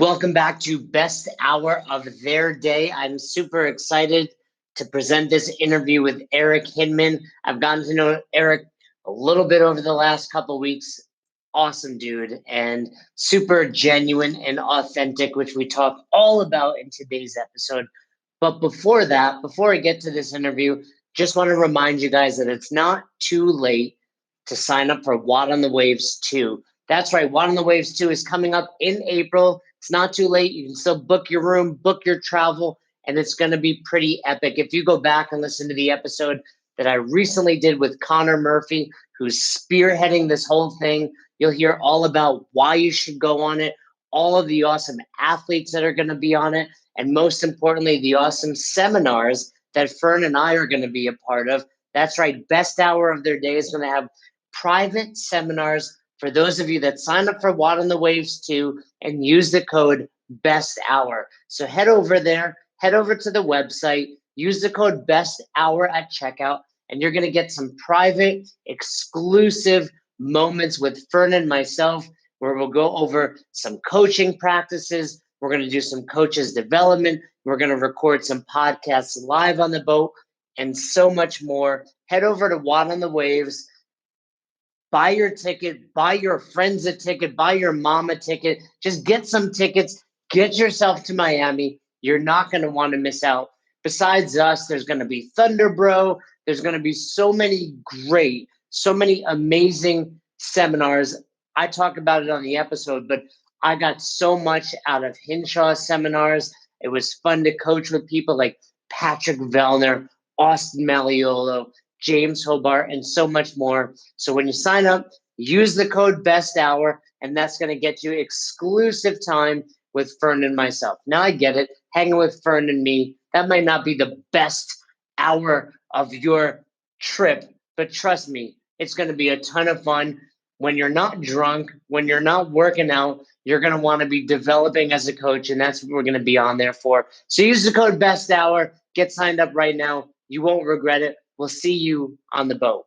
Welcome back to Best Hour of Their Day. I'm super excited to present this interview with Eric Himan. I've gotten to know Eric a little bit over the last couple weeks. Awesome dude and super genuine and authentic, which we talk all about in today's episode. But before I get to this interview, just want to remind you guys that it's not too late to sign up for Watt on the Waves 2. That's right, Watt on the Waves 2 is coming up in April. It's not too late. You can still book your room, book your travel, and it's going to be pretty epic. If you go back and listen to the episode that I recently did with Connor Murphy, who's spearheading this whole thing, you'll hear all about why you should go on it, all of the awesome athletes that are going to be on it, and most importantly, the awesome seminars that Fern and I are going to be a part of. That's right, Best Hour of Their Day is going to have private seminars for those of you that sign up for Watt on the Waves 2 and use the code BESTHOUR. So head over there, head over to the website, use the code BESTHOUR at checkout, and you're going to get some private, exclusive moments with Fern and myself where we'll go over some coaching practices. We're going to do some coaches development. We're going to record some podcasts live on the boat and so much more. Head over to Watt on the Waves. Buy your ticket, buy your friends a ticket, buy your mom a ticket. Just get some tickets. Get yourself to Miami. You're not going to want to miss out. Besides us, there's going to be Thunder Bro. There's going to be so many amazing seminars. I talk about it on the episode, but I got so much out of Hinshaw's seminars. It was fun to coach with people like Patrick Vellner, Austin Malleolo, James Hobart, and so much more. So when you sign up, use the code BESTHOUR, and that's going to get you exclusive time with Fern and myself. Now I get it. Hanging with Fern and me, that might not be the best hour of your trip, but trust me, it's going to be a ton of fun. When you're not drunk, when you're not working out, you're going to want to be developing as a coach, and that's what we're going to be on there for. So use the code BESTHOUR. Get signed up right now. You won't regret it. We'll see you on the boat.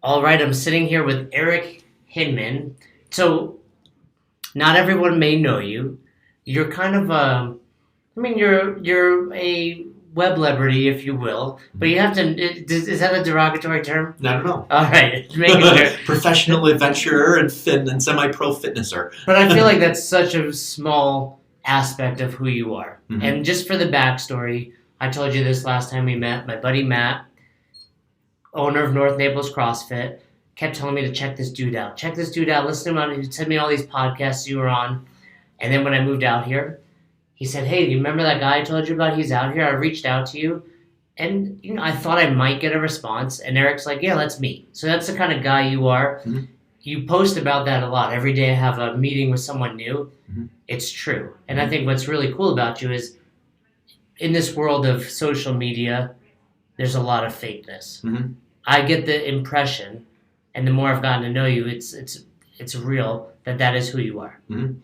All right, I'm sitting here with Eric Hinman. So not everyone may know you. You're kind of you're a web celebrity, if you will, but you have to, is that a derogatory term? Not at all. All right. Sure. Professional adventurer and semi-pro fitnesser. But I feel like that's such a small aspect of who you are. Mm-hmm. And just for the backstory, I told you this last time we met. My buddy Matt, owner of North Naples CrossFit, kept telling me to check this dude out. Check this dude out. Listen to him. He sent me all these podcasts you were on. And then when I moved out here, he said, hey, do you remember that guy I told you about? He's out here. I reached out to you. And, I thought I might get a response. And Eric's like, yeah, that's me. So that's the kind of guy you are. Mm-hmm. You post about that a lot. Every day I have a meeting with someone new. Mm-hmm. It's true. And I think what's really cool about you is in this world of social media, there's a lot of fakeness. Mm-hmm. I get the impression, and the more I've gotten to know you, it's real that is who you are. Mm-hmm.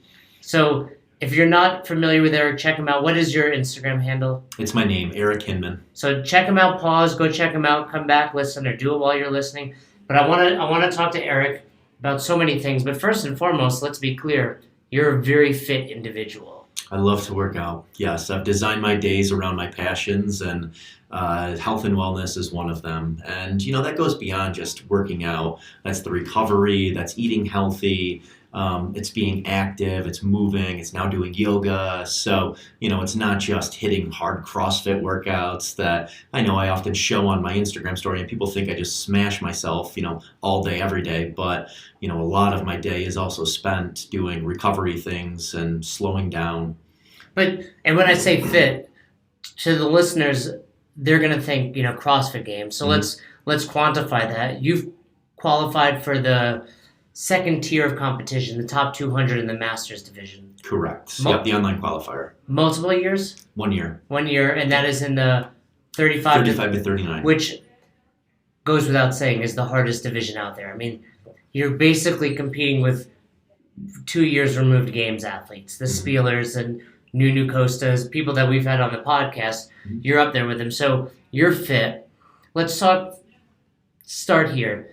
So if you're not familiar with Eric, check him out. What is your Instagram handle? It's my name, Eric Hinman. So check him out. Pause. Go check him out. Come back, listen, or do it while you're listening. But I want to talk to Eric about so many things. But first and foremost, let's be clear. You're a very fit individual. I love to work out. Yes, I've designed my days around my passions, and health and wellness is one of them. And, that goes beyond just working out. That's the recovery, that's eating healthy, it's being active, it's moving, it's now doing yoga. So, it's not just hitting hard CrossFit workouts that I know I often show on my Instagram story, and people think I just smash myself, all day, every day. But, a lot of my day is also spent doing recovery things and slowing down. And when I say fit, to the listeners, they're going to think, CrossFit Games. So mm-hmm. let's quantify that. You've qualified for the second tier of competition, the top 200 in the Masters division. Correct. Yep, the online qualifier. Multiple years? 1 year. 1 year, and that is in the 35 to 39. Which goes without saying is the hardest division out there. I mean, you're basically competing with 2 years removed games athletes, the mm-hmm. Spielers and Nunu Costas, people that we've had on the podcast. Mm-hmm. You're up there with them. So you're fit. Let's start here.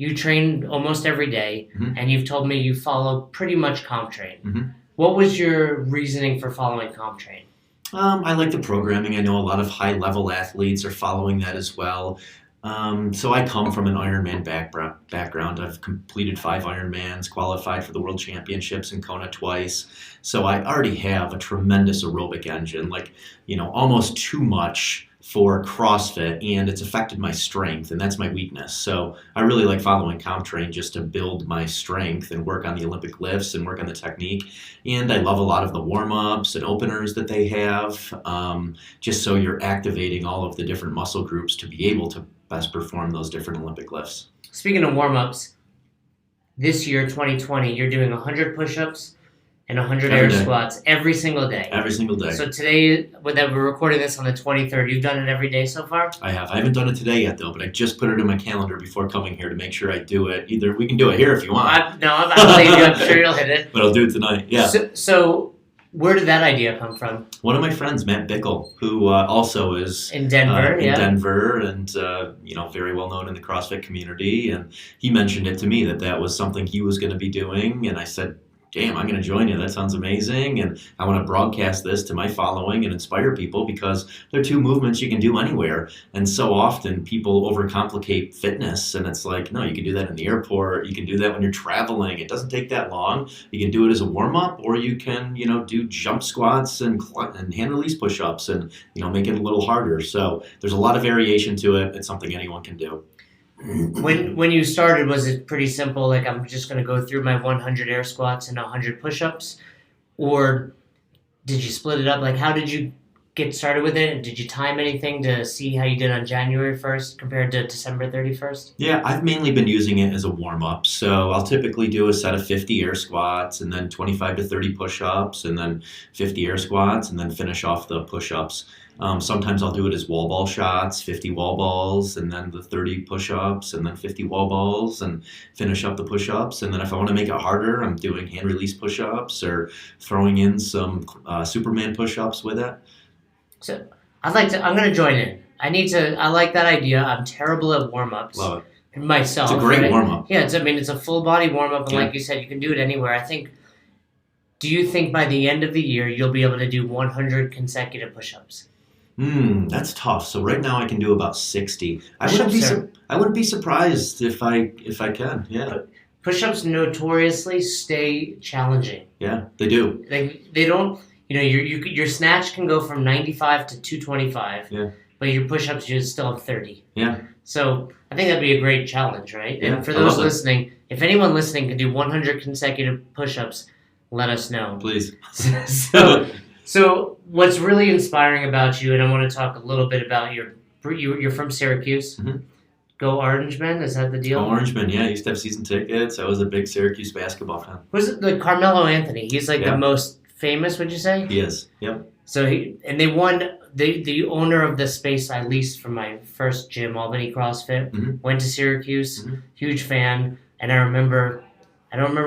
you train almost every day, and you've told me you follow pretty much CompTrain. What was your reasoning for following CompTrain? I like the programming. I know a lot of high-level athletes are following that as well. So I come from an Ironman background. I've completed 5 Ironmans, qualified for the World Championships in Kona twice. So I already have a tremendous aerobic engine, like, almost too much for CrossFit, and it's affected my strength, and that's my weakness. So I really like following CompTrain just to build my strength and work on the Olympic lifts and work on the technique. And I love a lot of the warm-ups and openers that they have, just so you're activating all of the different muscle groups to be able to best perform those different Olympic lifts. Speaking of warm-ups, this year, 2020, you're doing 100 push-ups and 100 air squats every single day. Every single day. So today, that we're recording this on the 23rd, you've done it every day so far? I have. I haven't done it today yet, though, but I just put it in my calendar before coming here to make sure I do it. Either we can do it here if you want. I'm sure you'll hit it. But I'll do it tonight, yeah. So where did that idea come from? One of my friends, Matt Bickle, who also is in Denver, and very well known in the CrossFit community, and he mentioned it to me that was something he was going to be doing, and I said, damn, I'm going to join you. That sounds amazing. And I want to broadcast this to my following and inspire people, because they're 2 movements you can do anywhere. And so often people overcomplicate fitness. And it's like, no, you can do that in the airport. You can do that when you're traveling. It doesn't take that long. You can do it as a warm-up, or you can, do jump squats and hand release push-ups and, make it a little harder. So there's a lot of variation to it. It's something anyone can do. When you started, was it pretty simple, like I'm just going to go through my 100 air squats and 100 push-ups? Or did you split it up? Like, how did you get started with it? Did you time anything to see how you did on January 1st compared to December 31st? Yeah, I've mainly been using it as a warm-up. So I'll typically do a set of 50 air squats and then 25 to 30 push-ups and then 50 air squats and then finish off the push-ups. Sometimes I'll do it as wall ball shots, 50 wall balls, and then the 30 push-ups, and then 50 wall balls, and finish up the push-ups. And then if I want to make it harder, I'm doing hand release push-ups or throwing in some Superman push-ups with it. So I'm going to join in. I like that idea. I'm terrible at warm-ups. Love it. Myself. It's a great warm-up. Yeah, it's a full body warm-up, and like you said, you can do it anywhere. Do you think by the end of the year, you'll be able to do 100 consecutive push-ups? That's tough. So right now I can do about 60. I wouldn't be surprised if I can. Yeah. Push-ups notoriously stay challenging. Yeah, they do. They don't. Your snatch can go from 95 to 225. Yeah. But your push-ups, you still have 30. Yeah. So I think that'd be a great challenge, right? Yeah, and for those listening, if anyone listening can do 100 consecutive push-ups, let us know. Please. So what's really inspiring about you, and I want to talk a little bit about you're from Syracuse. Mm-hmm. Go Orangemen, is that the deal? Go Orangemen, yeah. I used to have season tickets. I was a big Syracuse basketball fan. Was it like Carmelo Anthony? He's the most famous, would you say? He is, yep. So they won, the owner of the space I leased from my first gym, Albany CrossFit, went to Syracuse, huge fan, and I don't remember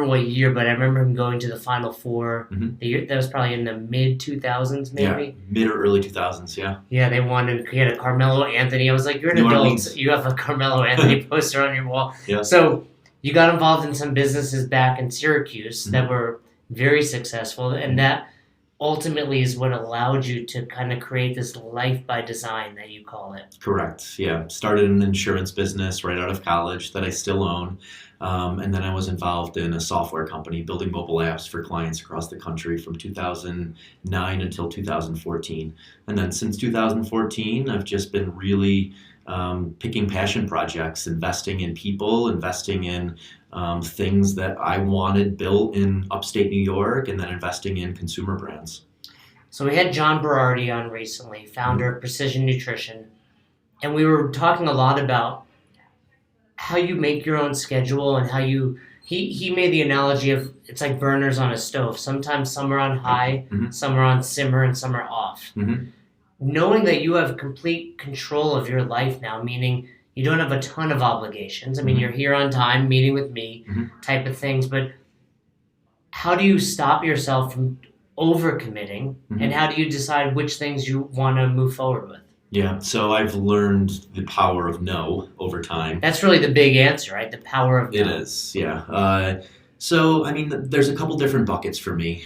what year, but I remember him going to the Final Four. The year that was probably in the mid 2000s, maybe. Yeah, mid or early 2000s, yeah. Yeah, they won, and he had a Carmelo Anthony. I was like, you're an adult. You have a Carmelo Anthony poster on your wall. Yeah. So you got involved in some businesses back in Syracuse that were very successful, and that ultimately is what allowed you to kind of create this life by design that you call it. Correct. Yeah. Started an insurance business right out of college that I still own. And then I was involved in a software company building mobile apps for clients across the country from 2009 until 2014. And then since 2014, I've just been really picking passion projects, investing in people, investing in things that I wanted built in upstate New York, and then investing in consumer brands. So we had John Berardi on recently, founder of Precision Nutrition, and we were talking a lot about how you make your own schedule and how he made the analogy of it's like burners on a stove. Sometimes some are on high, some are on simmer, and some are off. Knowing that you have complete control of your life now, meaning you don't have a ton of obligations. I mean, you're here on time, meeting with me, type of things, but how do you stop yourself from overcommitting, and how do you decide which things you want to move forward with? Yeah, so I've learned the power of no over time. That's really the big answer, right? The power of It no. is, yeah. So, I mean, there's a couple different buckets for me.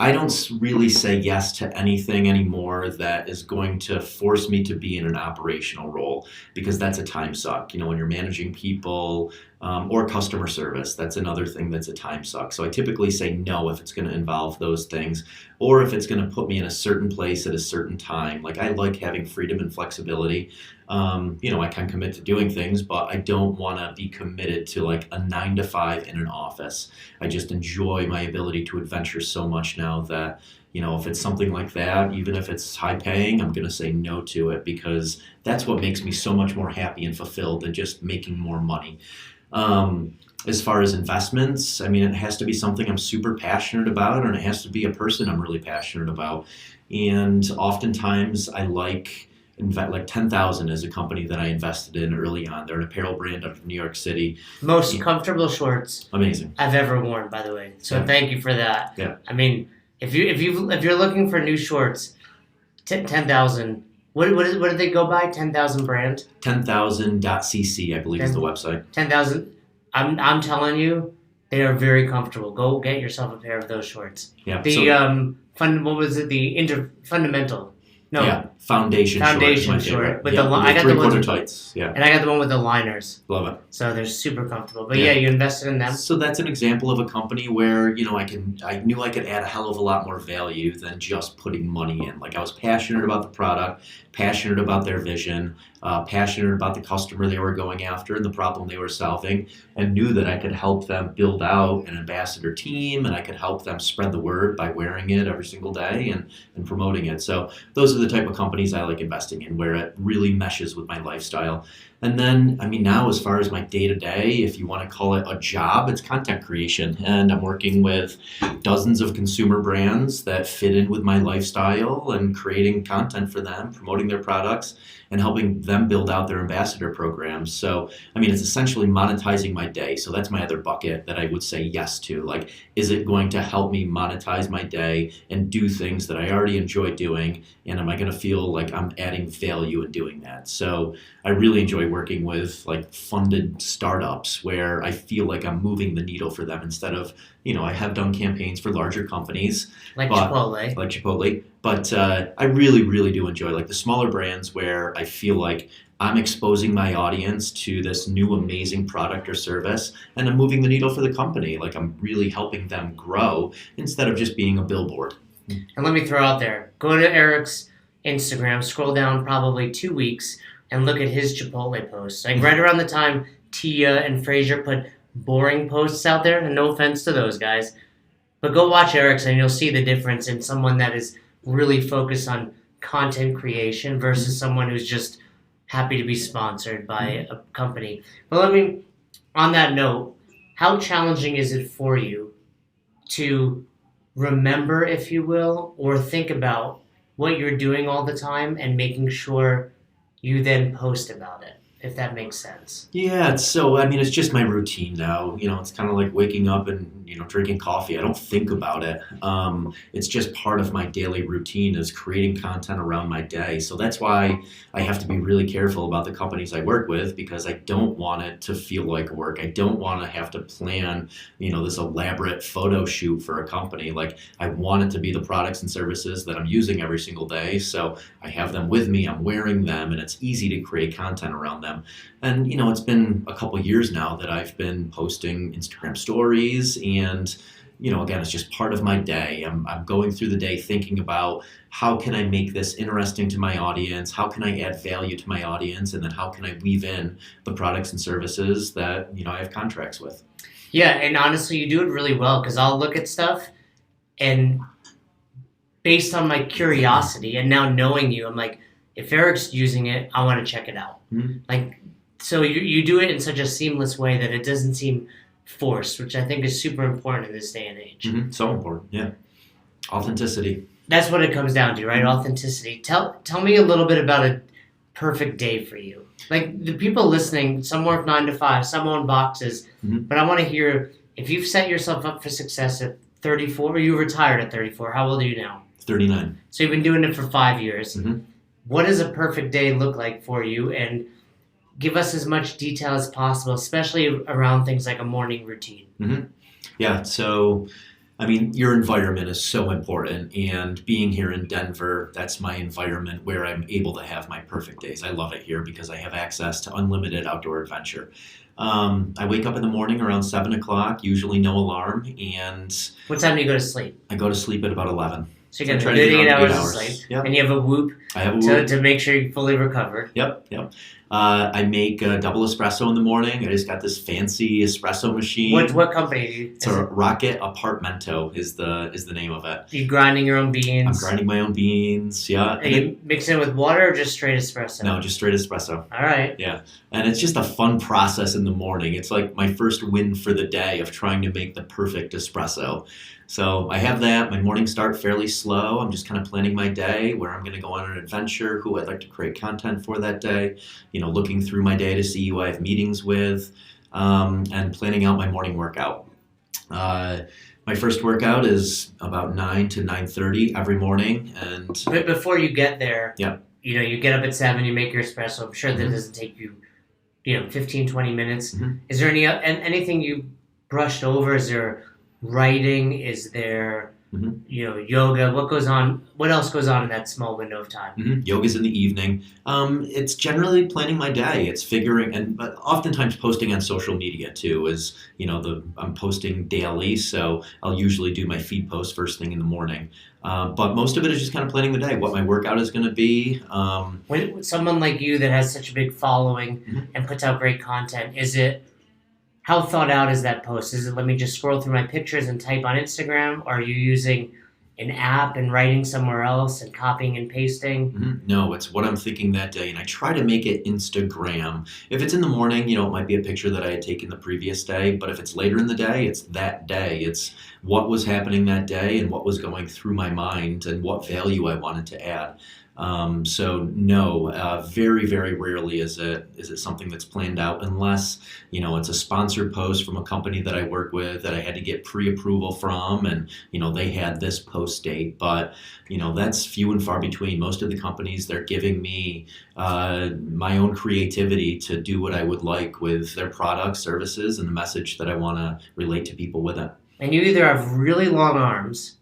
I don't really say yes to anything anymore that is going to force me to be in an operational role because that's a time suck. You know, when you're managing people or customer service, that's another thing that's a time suck. So I typically say no if it's going to involve those things or if it's going to put me in a certain place at a certain time. Like I like having freedom and flexibility. I can commit to doing things, but I don't want to be committed to like a 9 to 5 in an office. I just enjoy my ability to adventure so much now that, if it's something like that, even if it's high paying, I'm going to say no to it because that's what makes me so much more happy and fulfilled than just making more money. As far as investments, I mean, it has to be something I'm super passionate about, and it has to be a person I'm really passionate about. And oftentimes I like 10,000 is a company that I invested in early on. They're an apparel brand out of New York City. Most comfortable shorts Amazing. I've ever worn, by the way. So thank you for that. Yeah. I mean, if you're looking for new shorts, 10,000. What did they go by? 10,000 brand. 10,000.cc, I believe, is the website. 10,000. I'm telling you, they are very comfortable. Go get yourself a pair of those shorts. Yeah. What was it? The fundamental. No. Yeah. Foundation short. With I got the one tights. Yeah. And I got the one with the liners. Love it. So they're super comfortable. But yeah, you invested in them. So that's an example of a company where, I knew I could add a hell of a lot more value than just putting money in. Like I was passionate about the product, passionate about their vision, passionate about the customer they were going after and the problem they were solving, and knew that I could help them build out an ambassador team and I could help them spread the word by wearing it every single day and promoting it. So those are the type of companies I like investing in where it really meshes with my lifestyle. And then, now as far as my day-to-day, if you want to call it a job, it's content creation. And I'm working with dozens of consumer brands that fit in with my lifestyle and creating content for them, promoting their products, and helping them build out their ambassador programs. So, it's essentially monetizing my day. So that's my other bucket that I would say yes to. Like, is it going to help me monetize my day and do things that I already enjoy doing? And am I going to feel like I'm adding value in doing that? So I really enjoy working with like funded startups where I feel like I'm moving the needle for them instead of, I have done campaigns for larger companies. Chipotle. But I really, really do enjoy like the smaller brands where I feel like I'm exposing my audience to this new amazing product or service and I'm moving the needle for the company. Like I'm really helping them grow instead of just being a billboard. And let me throw out there, go to Eric's Instagram, scroll down probably 2 weeks and look at his Chipotle posts. Like right around the time Tia and Fraser put boring posts out there, and no offense to those guys, but go watch Eric's and you'll see the difference in someone that is really focused on content creation versus someone who's just happy to be sponsored by a company. But on that note, how challenging is it for you to remember, if you will, or think about what you're doing all the time and making sure you then post about it, if that makes sense? Yeah, it's just my routine now. It's kind of like waking up and, drinking coffee. I don't think about it. It's just part of my daily routine is creating content around my day. So that's why I have to be really careful about the companies I work with because I don't want it to feel like work. I don't want to have to plan, this elaborate photo shoot for a company. Like I want it to be the products and services that I'm using every single day. So I have them with me, I'm wearing them, and it's easy to create content around them. And, it's been a couple years now that I've been posting Instagram stories and, again, it's just part of my day. I'm going through the day thinking about how can I make this interesting to my audience? How can I add value to my audience? And then how can I weave in the products and services that, I have contracts with? Yeah, and honestly, you do it really well because I'll look at stuff and based on my curiosity and now knowing you, I'm like, if Eric's using it, I want to check it out. Mm-hmm. So you do it in such a seamless way that it doesn't seem forced, which I think is super important in this day and age. Mm-hmm. So important, yeah. Authenticity. That's what it comes down to, right? Mm-hmm. Authenticity. Tell me a little bit about a perfect day for you. Like the people listening, some work 9 to 5, some own boxes, but I want to hear if you've set yourself up for success at 34, or you retired at 34. How old are you now? 39. So you've been doing it for 5 years. Mm-hmm. what does a perfect day look like for you? And give us as much detail as possible, especially around things like a morning routine. Mm-hmm. Yeah. So, I mean, your environment is so important. And being here in Denver, that's my environment where I'm able to have my perfect days. I love it here because I have access to unlimited outdoor adventure. I wake up in the morning around 7 o'clock, usually no alarm, and What time do you go to sleep? I go to sleep at about 11. So you get try a to good get 8 around 8 hours of hours. sleep, Yep. and you have a Whoop I have a Whoop. to make sure you're fully recovered. Yep. I make a double espresso in the morning. I just got this fancy espresso machine. What company do you? It's a Rocket Apartmento is the name of it. You grinding your own beans? I'm grinding my own beans. Yeah. Are you mixing it with water or just straight espresso? No, just straight espresso. All right. Yeah. And it's just a fun process in the morning. It's like my first win for the day of trying to make the perfect espresso. So I have that. My mornings start fairly slow. I'm just kind of planning my day, where I'm going to go on an adventure, who I'd like to create content for that day, looking through my day to see who I have meetings with, and planning out my morning workout. My first workout is about 9 to 9:30 every morning. And But before you get there, yeah. You get up at 7, you make your espresso. I'm sure that doesn't take you, 15, 20 minutes. Mhm. Is there anything you brushed over? Is there writing? Is there, yoga? What else goes on in that small window of time? Yoga's in the evening. It's generally planning my day. It's figuring, but oftentimes posting on social media too. I'm posting daily, so I'll usually do my feed post first thing in the morning. But most of it is just kind of planning the day, what my workout is going to be. When someone like you that has such a big following and puts out great content, how thought out is that post? Is it, let me just scroll through my pictures and type on Instagram? Or are you using an app and writing somewhere else and copying and pasting? No, it's what I'm thinking that day, and I try to make it Instagram. If it's in the morning, it might be a picture that I had taken the previous day, but if it's later in the day, it's that day. It's what was happening that day and what was going through my mind and what value I wanted to add. So no, very, very rarely is it something that's planned out, unless, it's a sponsored post from a company that I work with that I had to get pre-approval from, and, they had this post date. But, that's few and far between. Most of the companies, they're giving me my own creativity to do what I would like with their products, services, and the message that I want to relate to people with it. And you either have really long arms,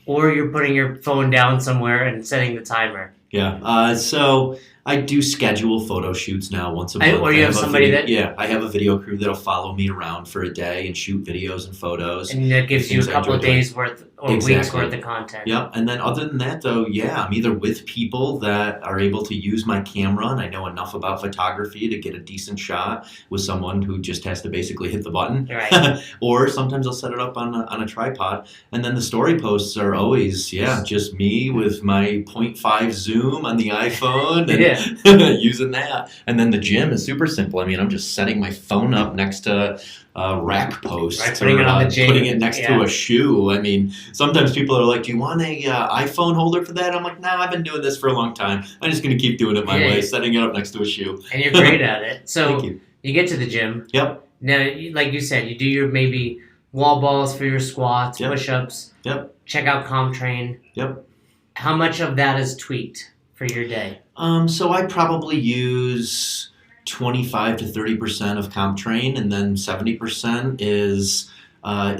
or you're putting your phone down somewhere and setting the timer. Yeah. So I do schedule photo shoots now once a month. Or you have somebody that... Yeah, I have a video crew that'll follow me around for a day and shoot videos and photos. And that gives you a couple of days worth or weeks worth of content. Yep. And then other than that, though, yeah, I'm either with people that are able to use my camera, and I know enough about photography to get a decent shot with someone who just has to basically hit the button. Right. Or sometimes I'll set it up on a tripod. And then the story posts are always, just me with my 0.5 zoom on the iPhone and using that. And then the gym is super simple. I mean, I'm just setting my phone up next to rack post, putting it on the gym. Putting it next to a shoe. I mean, sometimes people are like, "Do you want a iPhone holder for that?" I'm like, "No, I've been doing this for a long time. I'm just going to keep doing it my way, setting it up next to a shoe." And you're great at it. So Thank you. You get to the gym. Yep. Now, like you said, you do your maybe wall balls for your squats, push-ups. Yep. Check out CompTrain. Yep. How much of that is tweaked for your day? So I probably use 25 to 30% of CompTrain, and then 70% is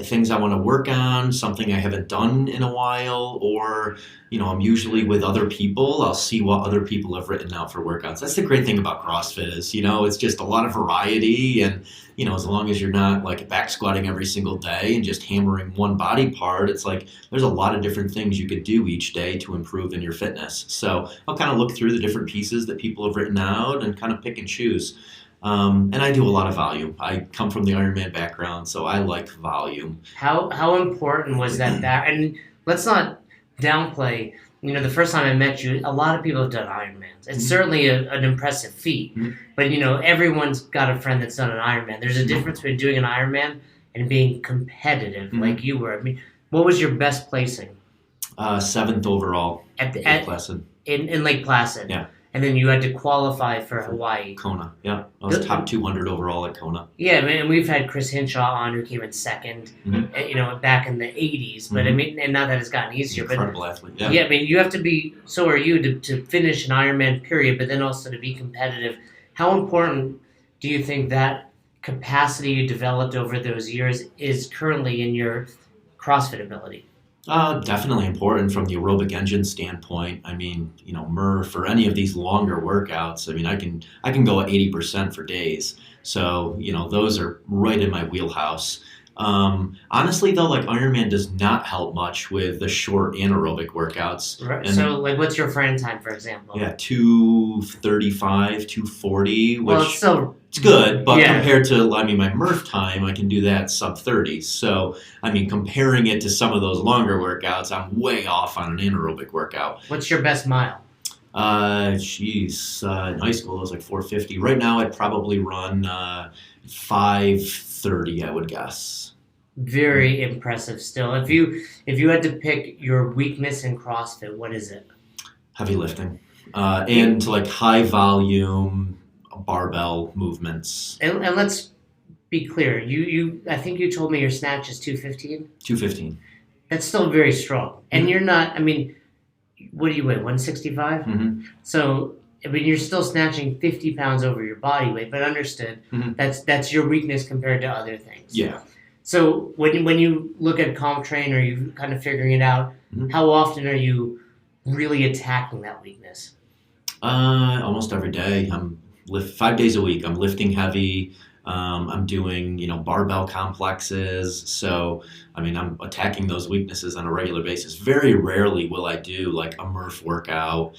things I want to work on, something I haven't done in a while, or, I'm usually with other people. I'll see what other people have written out for workouts. That's the great thing about CrossFit is, it's just a lot of variety, and, as long as you're not like back squatting every single day and just hammering one body part, it's like there's a lot of different things you could do each day to improve in your fitness. So I'll kind of look through the different pieces that people have written out and kind of pick and choose. And I do a lot of volume. I come from the Ironman background, so I like volume. How important was that? And let's not downplay. The first time I met you, a lot of people have done Ironmans. It's certainly an impressive feat. But everyone's got a friend that's done an Ironman. There's a difference between doing an Ironman and being competitive, like you were. I mean, what was your best placing? 7th overall. At Lake Placid. In Lake Placid. Yeah. and then you had to qualify for Hawaii. Kona, yeah. I was top 200 overall at Kona. Yeah, and we've had Chris Hinshaw on, who came in second, back in the 80s. But and now that it's gotten easier. Incredible athlete, yeah. Yeah, you have to be, so are you, to finish an Ironman period, but then also to be competitive. How important do you think that capacity you developed over those years is currently in your CrossFit ability? Definitely important from the aerobic engine standpoint. Murph or any of these longer workouts, I can go at 80% for days. So, those are right in my wheelhouse. Honestly though, like Ironman does not help much with the short anaerobic workouts. Right. So like what's your Fran time, for example? Yeah, 2:35, 2:40, which it's good, but compared to my Murph time, I can do that sub 30s. So comparing it to some of those longer workouts, I'm way off on an anaerobic workout. What's your best mile? In high school it was like 450. Right now I'd probably run 5:30, I would guess. Very impressive still. If you had to pick your weakness in CrossFit, what is it? Heavy lifting. And like high volume barbell movements. And let's be clear. I think you told me your snatch is 215? 215. That's still very strong. And you're not, what do you weigh, 165? Mm-hmm. So you're still snatching 50 pounds over your body weight, but understood, that's your weakness compared to other things. Yeah. So when you look at comp train, or you kind of figuring it out, how often are you really attacking that weakness? Almost every day. I'm 5 days a week. I'm lifting heavy. I'm doing, barbell complexes. So, I'm attacking those weaknesses on a regular basis. Very rarely will I do like a Murph workout,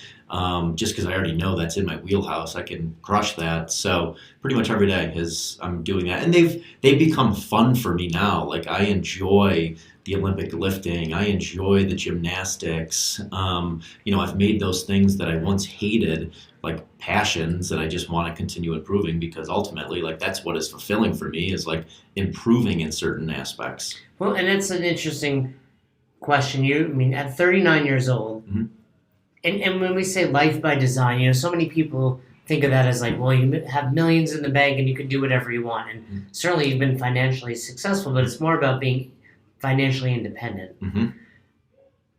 just because I already know that's in my wheelhouse. I can crush that. So pretty much every day I'm doing that. And they've become fun for me now. Like I enjoy the Olympic lifting. I enjoy the gymnastics. I've made those things that I once hated like passions, and I just want to continue improving, because ultimately like that's what is fulfilling for me, is like improving in certain aspects. Well, and it's an interesting question. At 39 years old, and when we say life by design, so many people think of that as like, well, you have millions in the bank and you can do whatever you want. And certainly you've been financially successful, but it's more about being financially independent.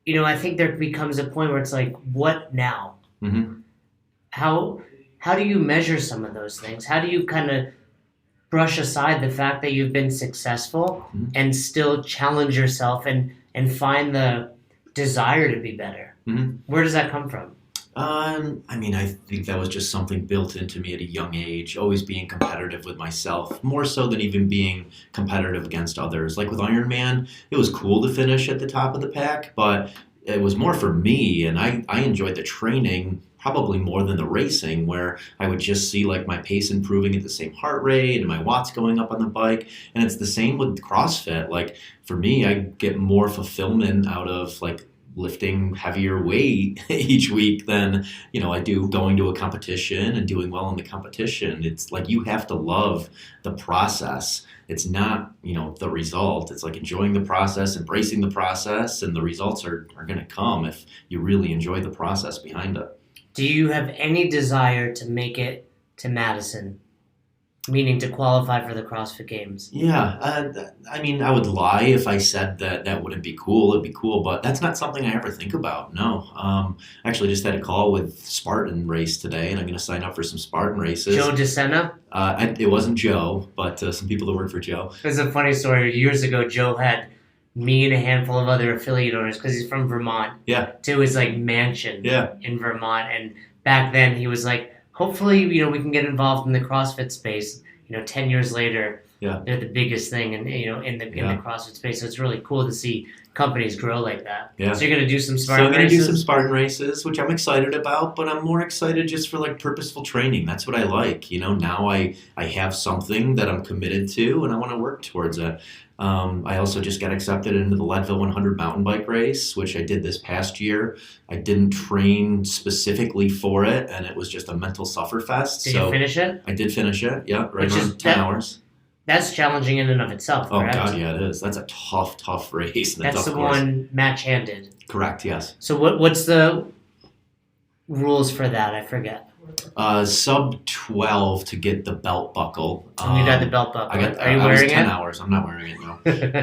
I think there becomes a point where it's like, what now? How do you measure some of those things? How do you kind of brush aside the fact that you've been successful and still challenge yourself and find the desire to be better? Where does that come from? I think that was just something built into me at a young age, always being competitive with myself, more so than even being competitive against others. Like with Ironman, it was cool to finish at the top of the pack, but it was more for me, and I enjoyed the training probably more than the racing, where I would just see like my pace improving at the same heart rate and my watts going up on the bike. And it's the same with CrossFit. Like for me, I get more fulfillment out of like lifting heavier weight each week than, I do going to a competition and doing well in the competition. It's like you have to love the process. It's not, the result. It's like enjoying the process, embracing the process, and the results are going to come if you really enjoy the process behind it. Do you have any desire to make it to Madison? Meaning to qualify for the CrossFit Games? Yeah, I would lie if I said that wouldn't be cool. It'd be cool, but that's not something I ever think about, no. I actually just had a call with Spartan Race today, and I'm going to sign up for some Spartan races. Joe DeSena? It wasn't Joe, but some people that work for Joe. There's a funny story. Years ago, Joe had me and a handful of other affiliate owners, because he's from Vermont, to his like mansion in Vermont. And back then he was like, hopefully, we can get involved in the CrossFit space. 10 years later, they're the biggest thing in the CrossFit space. So it's really cool to see companies grow like that. Yeah. So you're going to do some Spartan races? So I'm going to do some Spartan races, which I'm excited about, but I'm more excited just for like purposeful training. That's what I like. Now I have something that I'm committed to, and I want to work towards it. I also just got accepted into the Leadville 100 mountain bike race, which I did this past year. I didn't train specifically for it, and it was just a mental sufferfest. Did you finish it? I did finish it, right around 10 hours. That's challenging in and of itself, correct? Oh, God, yeah, it is. That's a tough race. That's the one Matt Chan did. Correct, yes. So what's the rules for that? I forget. Sub 12 to get the belt buckle. You got the belt buckle. Are you I was wearing 10 it? hours. I'm not wearing it, no.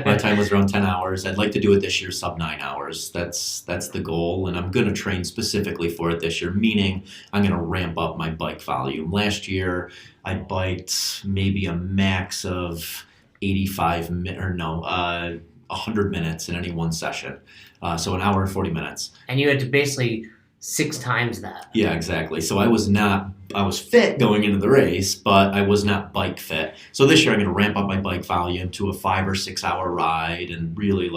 My time was around 10 hours. I'd like to do it this year sub 9 hours. That's the goal, and I'm going to train specifically for it this year, meaning I'm going to ramp up my bike volume. Last year, I biked maybe a max of 100 minutes in any one session. So an hour and 40 minutes. And you had to basically 6 times that. Yeah, exactly. So I was fit going into the race, but I was not bike fit. So this year I'm going to ramp up my bike volume to a 5 or 6 hour ride and really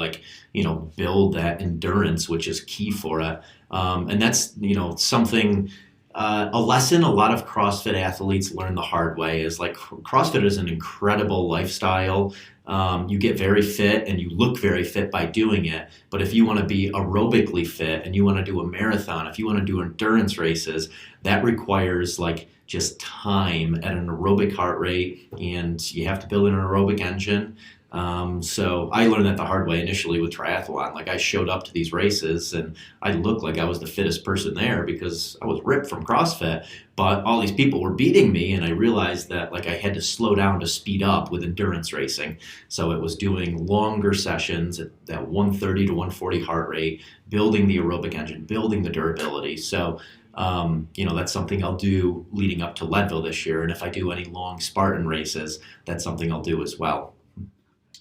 build that endurance, which is key for it. And that's, something, a lesson a lot of CrossFit athletes learn the hard way is CrossFit is an incredible lifestyle. You get very fit and you look very fit by doing it. But if you want to be aerobically fit and you want to do a marathon, if you want to do endurance races, that requires just time at an aerobic heart rate, and you have to build an aerobic engine. So I learned that the hard way initially with triathlon. I showed up to these races and I looked like I was the fittest person there because I was ripped from CrossFit, but all these people were beating me, and I realized that I had to slow down to speed up with endurance racing. So it was doing longer sessions at that 130 to 140 heart rate, building the aerobic engine, building the durability. So that's something I'll do leading up to Leadville this year. And if I do any long Spartan races, that's something I'll do as well.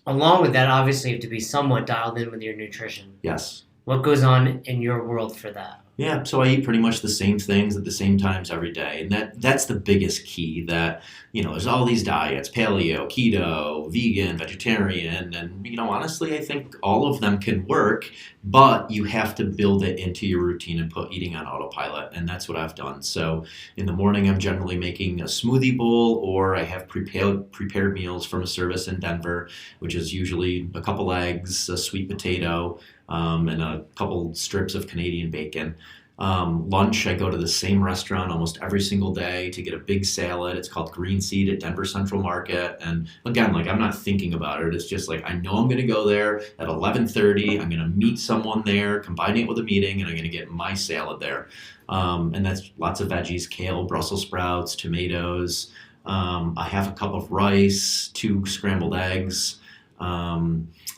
Along with that, obviously, you have to be somewhat dialed in with your nutrition. Yes. What goes on in your world for that? Yeah, so I eat pretty much the same things at the same times every day. And that's the biggest key that, there's all these diets, paleo, keto, vegan, vegetarian, and, honestly, I think all of them can work, but you have to build it into your routine and put eating on autopilot, and that's what I've done. So in the morning, I'm generally making a smoothie bowl, or I have prepared meals from a service in Denver, which is usually a couple eggs, a sweet potato, and a couple strips of Canadian bacon. Lunch, I go to the same restaurant almost every single day to get a big salad. It's called Green Seed at Denver Central Market. And again, I'm not thinking about it. It's just I know I'm going to go there at 11:30. I'm going to meet someone there, combine it with a meeting, and I'm going to get my salad there. And that's lots of veggies, kale, Brussels sprouts, tomatoes. I have a cup of rice, 2 scrambled eggs.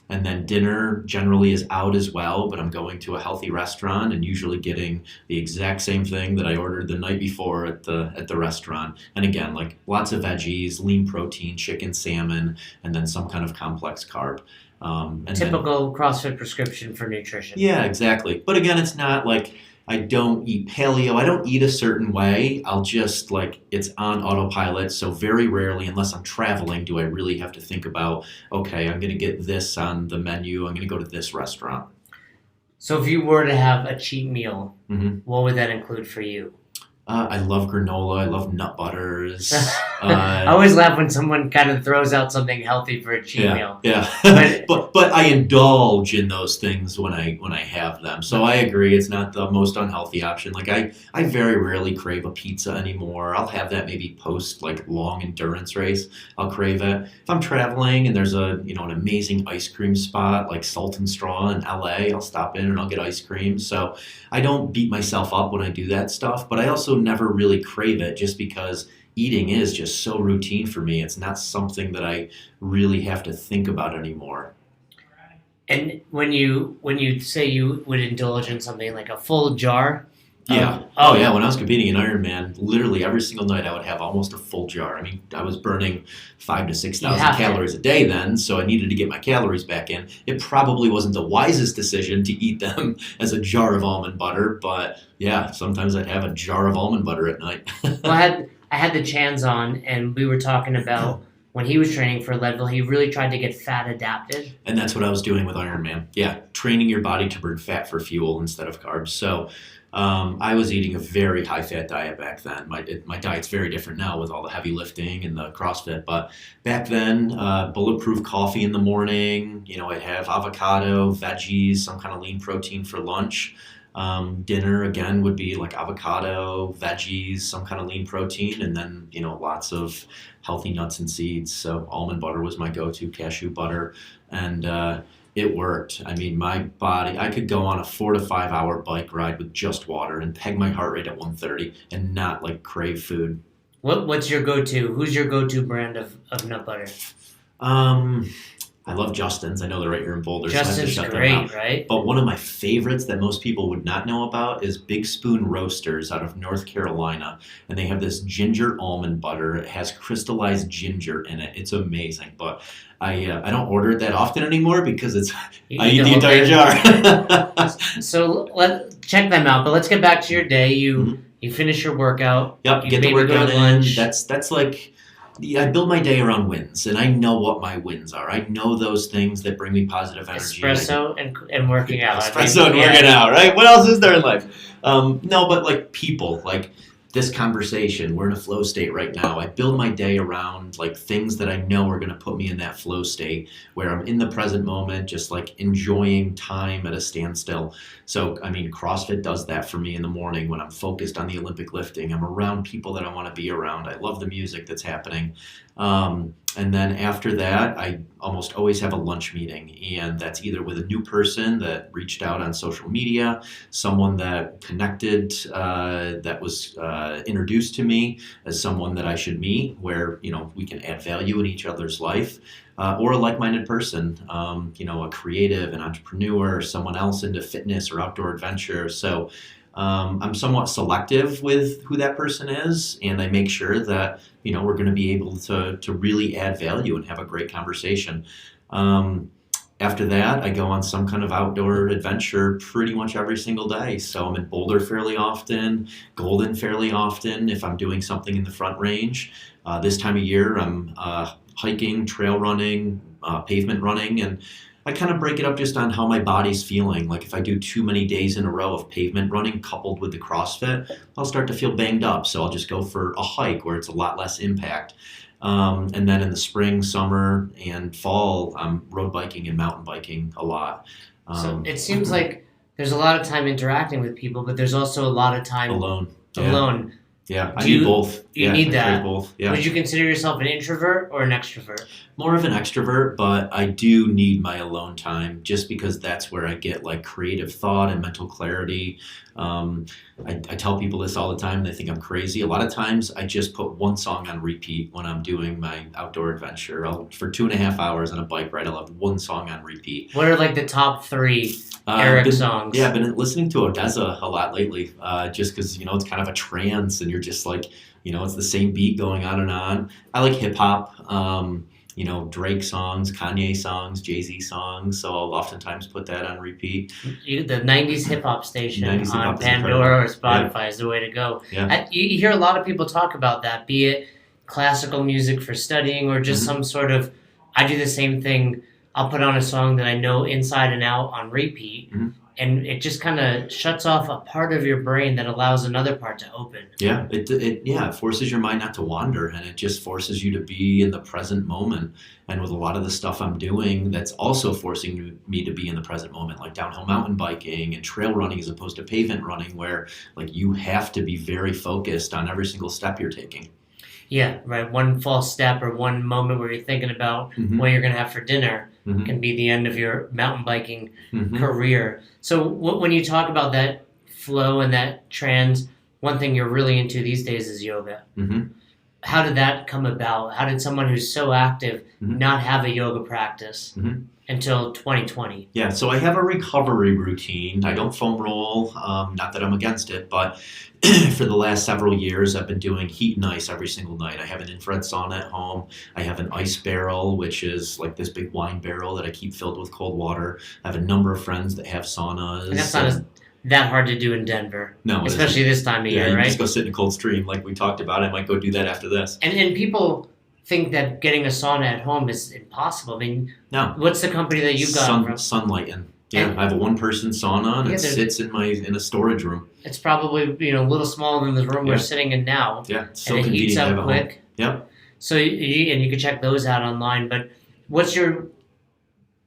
And then dinner generally is out as well, but I'm going to a healthy restaurant and usually getting the exact same thing that I ordered the night before at the restaurant. And again, lots of veggies, lean protein, chicken, salmon, and then some kind of complex carb. Typical CrossFit prescription for nutrition. Yeah, exactly. But again, it's not I don't eat paleo. I don't eat a certain way. I'll just it's on autopilot. So very rarely, unless I'm traveling, do I really have to think about, okay, I'm going to get this on the menu. I'm going to go to this restaurant. So if you were to have a cheat meal, Mm-hmm. what would that include for you? I love granola. I love nut butters. I always laugh when someone kind of throws out something healthy for a cheat meal. Yeah, But but I indulge in those things when I have them. So I agree, it's not the most unhealthy option. I very rarely crave a pizza anymore. I'll have that maybe post long endurance race. I'll crave it. If I'm traveling and there's an amazing ice cream spot like Salt and Straw in LA, I'll stop in and I'll get ice cream. So I don't beat myself up when I do that stuff, but I also never really crave it just because eating is just so routine for me. It's not something that I really have to think about anymore. And when you say you would indulge in something like a full jar. Yeah. Yeah. When I was competing in Ironman, literally every single night I would have almost a full jar. I mean, I was burning 5,000 to 6,000 calories a day then, so I needed to get my calories back in. It probably wasn't the wisest decision to eat them as a jar of almond butter, but yeah, sometimes I'd have a jar of almond butter at night. Well, I had the Chans on, and we were talking about when he was training for Leadville, he really tried to get fat adapted. And that's what I was doing with Ironman. Yeah, training your body to burn fat for fuel instead of carbs. So I was eating a very high-fat diet back then. My diet's very different now with all the heavy lifting and the CrossFit. But back then, bulletproof coffee in the morning. I'd have avocado, veggies, some kind of lean protein for lunch. Dinner, again, would be avocado, veggies, some kind of lean protein, and then, lots of healthy nuts and seeds. So almond butter was my go-to, cashew butter. And It worked. I mean, my body, I could go on a 4 to 5 hour bike ride with just water and peg my heart rate at 130 and not like crave food. What's your go-to? Who's your go-to brand of nut butter? I love Justin's. I know they're right here in Boulder. Justin's so I have to shut great, them out. right? But one of my favorites that most people would not know about is Big Spoon Roasters out of North Carolina. And they have this ginger almond butter. It has crystallized ginger in it. It's amazing. But I don't order it that often anymore because I eat the entire jar. So check them out. But let's get back to your day. You finish your workout. Yep, you get the maybe go workout to in. lunch. That's like, I build my day around wins, and I know what my wins are. I know those things that bring me positive energy. Espresso and working out. Espresso and working out, right? What else is there in life? No, but like people, like this conversation, we're in a flow state right now. I build my day around like things that I know are going to put me in that flow state where I'm in the present moment, just like enjoying time at a standstill. So, I mean, CrossFit does that for me in the morning when I'm focused on the Olympic lifting. I'm around people that I want to be around. I love the music that's happening. And then after that, I almost always have a lunch meeting, and that's either with a new person that reached out on social media, someone that connected, that was introduced to me as someone that I should meet, where we can add value in each other's life, or a like-minded person, a creative, an entrepreneur, someone else into fitness or outdoor adventure. So I'm somewhat selective with who that person is, and I make sure that we're going to be able to really add value and have a great conversation. After that, I go on some kind of outdoor adventure pretty much every single day. So I'm in Boulder fairly often, Golden fairly often if I'm doing something in the Front Range. This time of year, I'm hiking, trail running, pavement running, and I kind of break it up just on how my body's feeling. Like if I do too many days in a row of pavement running coupled with the CrossFit, I'll start to feel banged up. So I'll just go for a hike where it's a lot less impact. And then in the spring, summer, and fall, I'm road biking and mountain biking a lot. So it seems like there's a lot of time interacting with people, but there's also a lot of time alone. Yeah, I need both. You need that. Both. Yeah. Would you consider yourself an introvert or an extrovert? More of an extrovert, but I do need my alone time just because that's where I get like creative thought and mental clarity. I tell people this all the time. They think I'm crazy. A lot of times I just put one song on repeat when I'm doing my outdoor adventure. For 2.5 hours on a bike ride, I'll have one song on repeat. What are like the top 3 Eric songs? Yeah, I've been listening to Odessa a lot lately, just because it's kind of a trance and you're just like, it's the same beat going on and on. I like hip hop, Drake songs, Kanye songs, Jay-Z songs, so I'll oftentimes put that on repeat. The 90s hip hop station 90s on Pandora or Spotify is the way to go. Yeah. You hear a lot of people talk about that, be it classical music for studying or just some sort of, I do the same thing. I'll put on a song that I know inside and out on repeat, and it just kind of shuts off a part of your brain that allows another part to open. Yeah, it forces your mind not to wander, and it just forces you to be in the present moment. And with a lot of the stuff I'm doing, that's also forcing me to be in the present moment, like downhill mountain biking and trail running as opposed to pavement running, where like you have to be very focused on every single step you're taking. Yeah, right. One false step or one moment where you're thinking about what you're going to have for dinner can be the end of your mountain biking career. So when you talk about that flow and that trans, one thing you're really into these days is yoga. How did that come about? How did someone who's so active not have a yoga practice until 2020? Yeah, so I have a recovery routine. I don't foam roll, not that I'm against it, but for the last several years, I've been doing heat and ice every single night. I have an infrared sauna at home. I have an ice barrel, which is like this big wine barrel that I keep filled with cold water. I have a number of friends that have saunas. And that's not that hard to do in Denver. No. Especially this time of year, you right? Just go sit in a cold stream like we talked about. I might go do that after this. And people think that getting a sauna at home is impossible. I mean, no. What's the company that you've got from? Sunlighten. Yeah, I have a one-person sauna, and it sits in a storage room. It's probably a little smaller than the room we're sitting in now. Yeah, it's so and it convenient heats to have up at quick. home. Yep. So you can check those out online. But what's your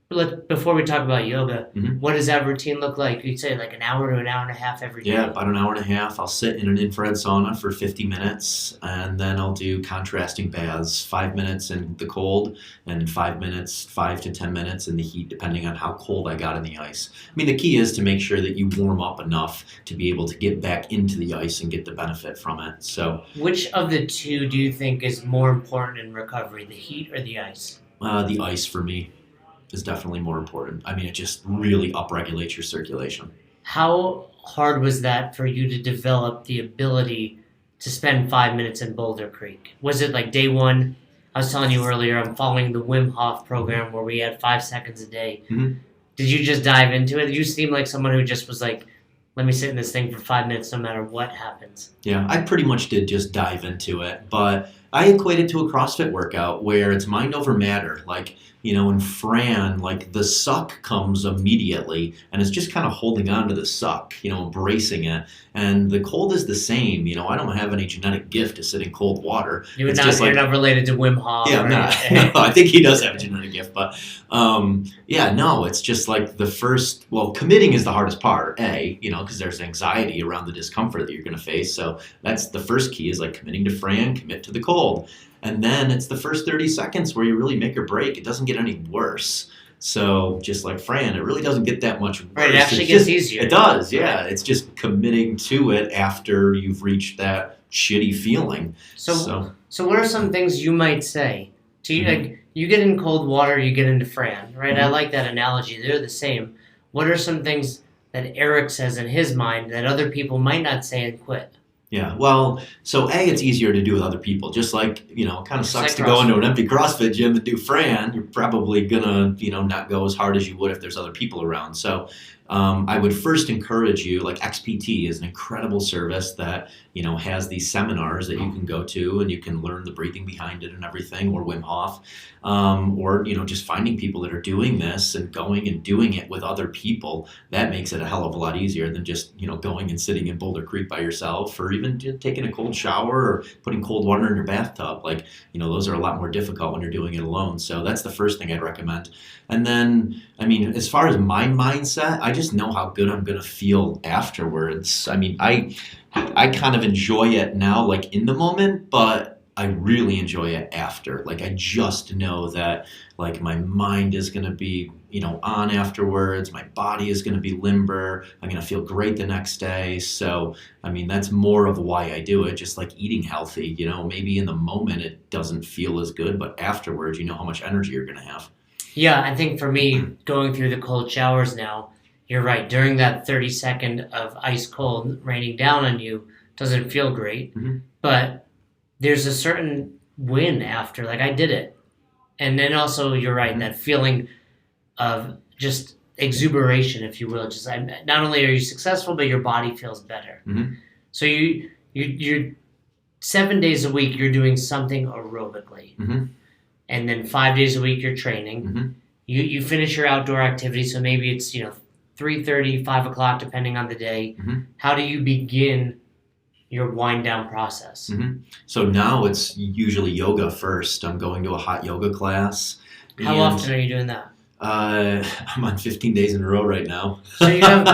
Before we talk about yoga, Mhm. what does that routine look like? You'd say like an hour to an hour and a half every day. Yeah, about an hour and a half. I'll sit in an infrared sauna for 50 minutes, and then I'll do contrasting baths, 5 minutes in the cold and 5 minutes, 5 to 10 minutes in the heat, depending on how cold I got in the ice. I mean, the key is to make sure that you warm up enough to be able to get back into the ice and get the benefit from it. So, Which of the two do you think is more important in recovery, the heat or the ice? the ice for me is definitely more important. I mean, it just really upregulates your circulation. How hard was that for you to develop the ability to spend 5 minutes in Boulder Creek? Was it like day one? I was telling you earlier, I'm following the Wim Hof program where we had 5 seconds a day. Mhm. Did you just dive into it? You seem like someone who just was like, let me sit in this thing for 5 minutes no matter what happens. Yeah, I pretty much did just dive into it, but I equate it to a CrossFit workout where it's mind over matter. Like, in Fran, like the suck comes immediately and it's just kind of holding on to the suck, embracing it. And the cold is the same. I don't have any genetic gift to sit in cold water. You're not related to Wim Hof. Yeah, I'm not. No, I think he does have a genetic gift, but yeah, no, it's just like committing is the hardest part, because there's anxiety around the discomfort that you're going to face. So that's the first key is like committing to Fran, commit to the cold. And then it's the first 30 seconds where you really make or break. It doesn't get any worse. So just like Fran, it really doesn't get that much worse. Right, it actually gets easier. It does, yeah. It's just committing to it after you've reached that shitty feeling. So what are some things you might say to you? Mhm. Like, you get in cold water, you get into Fran, right? I Mhm. like that analogy. They're the same. What are some things that Eric says in his mind that other people might not say and quit? Yeah, well, so it's easier to do with other people. Just like, it kind of Just sucks like to go into CrossFit. an empty CrossFit gym and do Fran. You're probably gonna, not go as hard as you would if there's other people around. So I would first encourage you, like XPT is an incredible service that, has these seminars that you can go to and you can learn the breathing behind it and everything, or Wim Hof, or, just finding people that are doing this and going and doing it with other people. That makes it a hell of a lot easier than just, going and sitting in Boulder Creek by yourself, or even just taking a cold shower or putting cold water in your bathtub. Like, those are a lot more difficult when you're doing it alone. So that's the first thing I'd recommend. And then, I mean, as far as my mindset, I just know how good I'm going to feel afterwards. I mean, I kind of enjoy it now, like in the moment, but I really enjoy it after. Like, I just know that, like, my mind is going to be, on afterwards. My body is going to be limber. I'm going to feel great the next day. So, I mean, that's more of why I do it, just like eating healthy. Maybe in the moment it doesn't feel as good, but afterwards, you know how much energy you're going to have. Yeah, I think for me, going through the cold showers now, you're right. During that 30-second of ice cold raining down on you, doesn't feel great. Mm-hmm. But there's a certain win after. Like, I did it. And then also, you're right, that feeling of just exuberation, if you will. Just not only are you successful, but your body feels better. Mm-hmm. So you're 7 days a week, you're doing something aerobically. Mm-hmm. And then 5 days a week, you're training. Mm-hmm. You finish your outdoor activity, so maybe it's 3:30, 5 o'clock, depending on the day. Mm-hmm. How do you begin your wind down process? Mm-hmm. So now it's usually yoga first. I'm going to a hot yoga class. How often are you doing that? I'm on 15 days in a row right now. So you have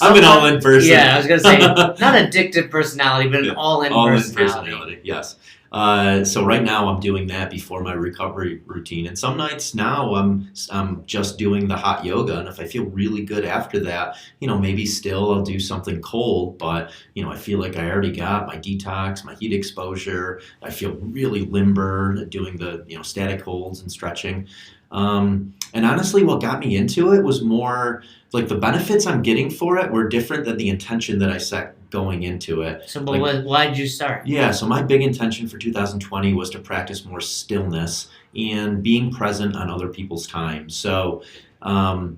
I'm an all-in person. Yeah, I was going to say, not addictive personality, but an all-in personality. Yes. So right now I'm doing that before my recovery routine, and some nights now I'm just doing the hot yoga, and if I feel really good after that, maybe still I'll do something cold, but I feel like I already got my detox, my heat exposure. I feel really limber doing the static holds and stretching. And honestly, what got me into it was more like the benefits I'm getting for it were different than the intention that I set going into it. So, but why did you start? Yeah, so my big intention for 2020 was to practice more stillness and being present on other people's time. So, I've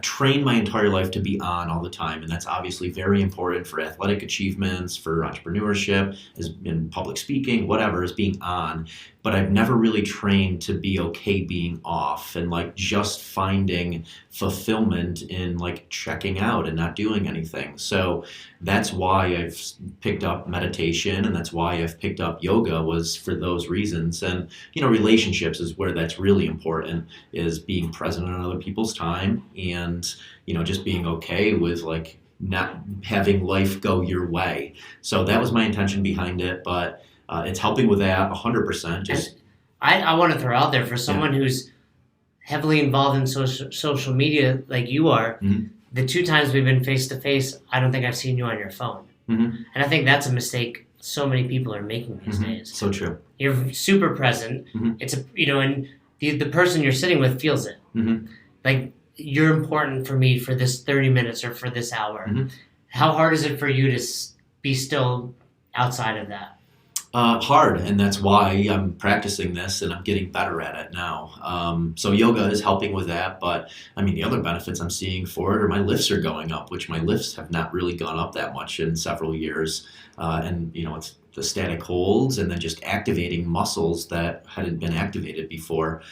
trained my entire life to be on all the time, and that's obviously very important for athletic achievements, for entrepreneurship, in public speaking, whatever, is being on. but I've never really trained to be okay being off and like just finding fulfillment in like checking out and not doing anything. So that's why I've picked up meditation, and that's why I've picked up yoga, was for those reasons. And, relationships is where that's really important, is being present in other people's time, and, just being okay with like not having life go your way. So that was my intention behind it, but it's helping with that 100%. Just I want to throw out there, for someone who's heavily involved in social media like you are, the 2 times we've been face to face, I don't think I've seen you on your phone. And I think that's a mistake so many people are making these days. So true. You're super present. It's and the person you're sitting with feels it. Like, you're important for me for this 30 minutes or for this hour. How hard is it for you to be still outside of that? Hard, and that's why I'm practicing this and I'm getting better at it now. So yoga is helping with that, but I mean, the other benefits I'm seeing for it are my lifts are going up, which my lifts have not really gone up that much in several years. And it's the static holds and then just activating muscles that hadn't been activated before.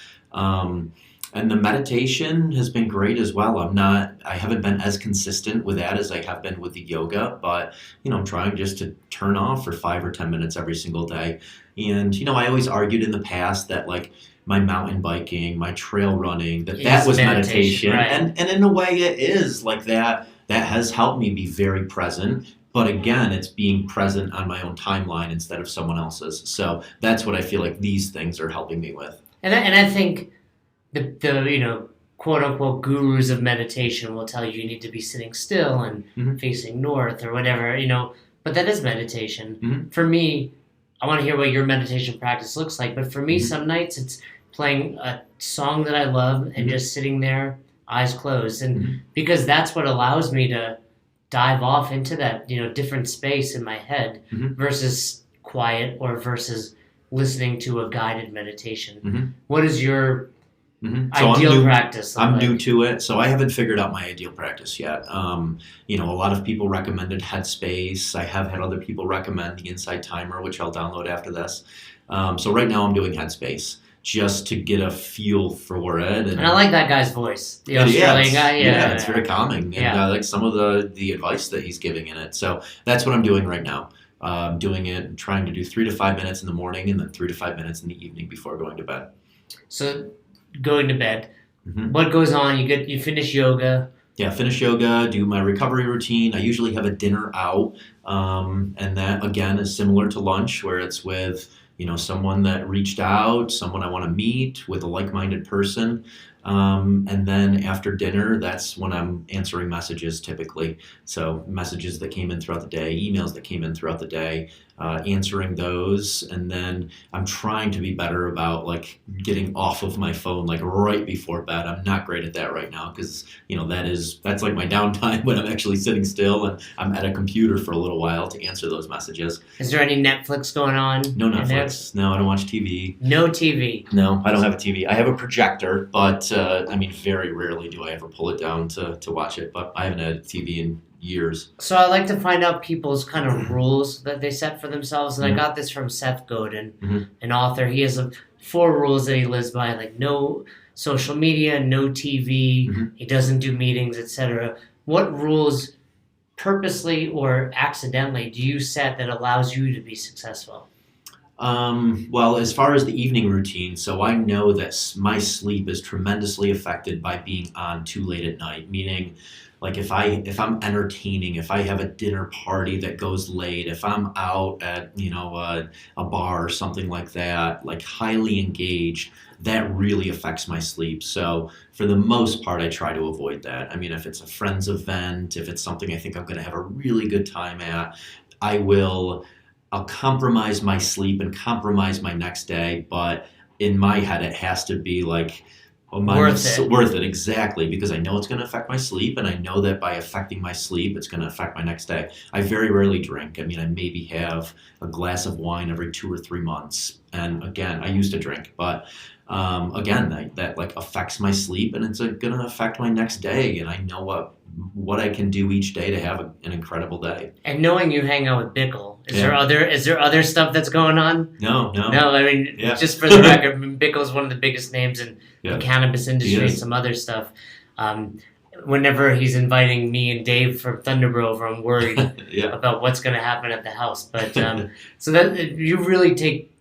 And the meditation has been great as well. I haven't been as consistent with that as I have been with the yoga, but, I'm trying just to turn off for 5 or 10 minutes every single day. And, I always argued in the past that like my mountain biking, my trail running, that was meditation. Right. And in a way it is like that. That has helped me be very present. But again, it's being present on my own timeline instead of someone else's. So that's what I feel like these things are helping me with. And I think the quote unquote gurus of meditation will tell you need to be sitting still and facing north or whatever, but that is meditation. For me, I want to hear what your meditation practice looks like, but for me, some nights it's playing a song that I love and just sitting there, eyes closed. And because that's what allows me to dive off into that, different space in my head versus quiet or versus listening to a guided meditation. What is your ideal practice? I'm new to it, so I haven't figured out my ideal practice yet. A lot of people recommended Headspace. I have had other people recommend the Insight Timer, which I'll download after this. So right now I'm doing Headspace just to get a feel for it. And I like that guy's voice, the Australian guy. Yeah, it's very calming, and I like some of the advice that he's giving in it. So that's what I'm doing right now. Doing it, trying to do 3 to 5 minutes in the morning and then 3 to 5 minutes in the evening before going to bed. So going to bed, what goes on? You finish yoga. Yeah, finish yoga, do my recovery routine. I usually have a dinner out, and that again is similar to lunch, where it's with someone that reached out, someone I want to meet, with a like-minded person. And then after dinner, that's when I'm answering messages typically. So messages that came in throughout the day, emails that came in throughout the day, answering those. And then I'm trying to be better about like getting off of my phone like right before bed. I'm not great at that right now because, that's like my downtime when I'm actually sitting still and I'm at a computer for a little while to answer those messages. Is there any Netflix going on? No Netflix. No, I don't watch TV. No TV? No, I don't have a TV. I have a projector, but very rarely do I ever pull it down to watch it, but I haven't had a TV in years. So I like to find out people's kind of rules that they set for themselves, and I got this from Seth Godin, an author. He has 4 rules that he lives by, like no social media, no TV, he doesn't do meetings, etc. What rules, purposely or accidentally, do you set that allows you to be successful? Well, as far as the evening routine, so I know that my sleep is tremendously affected by being on too late at night, meaning like if I'm entertaining, if I have a dinner party that goes late, if I'm out at, a bar or something like that, like highly engaged, that really affects my sleep. So for the most part, I try to avoid that. I mean, if it's a friend's event, if it's something I think I'm going to have a really good time at, I'll compromise my sleep and compromise my next day, but in my head, it has to be like worth it, exactly, because I know it's going to affect my sleep, and I know that by affecting my sleep, it's going to affect my next day. I very rarely drink. I mean, I maybe have a glass of wine every 2 or 3 months, and again, I used to drink, but again, that like affects my sleep, and it's going to affect my next day, and I know what I can do each day to have an incredible day. And knowing you hang out with Bickle, Is there other stuff that's going on? No. No, I mean, Yeah. just for the record, I mean, Bickle's one of the biggest names in Yeah. the cannabis industry and some other stuff. Whenever he's inviting me and Dave from Thunderbro over, I'm worried about what's going to happen at the house. But so that you really take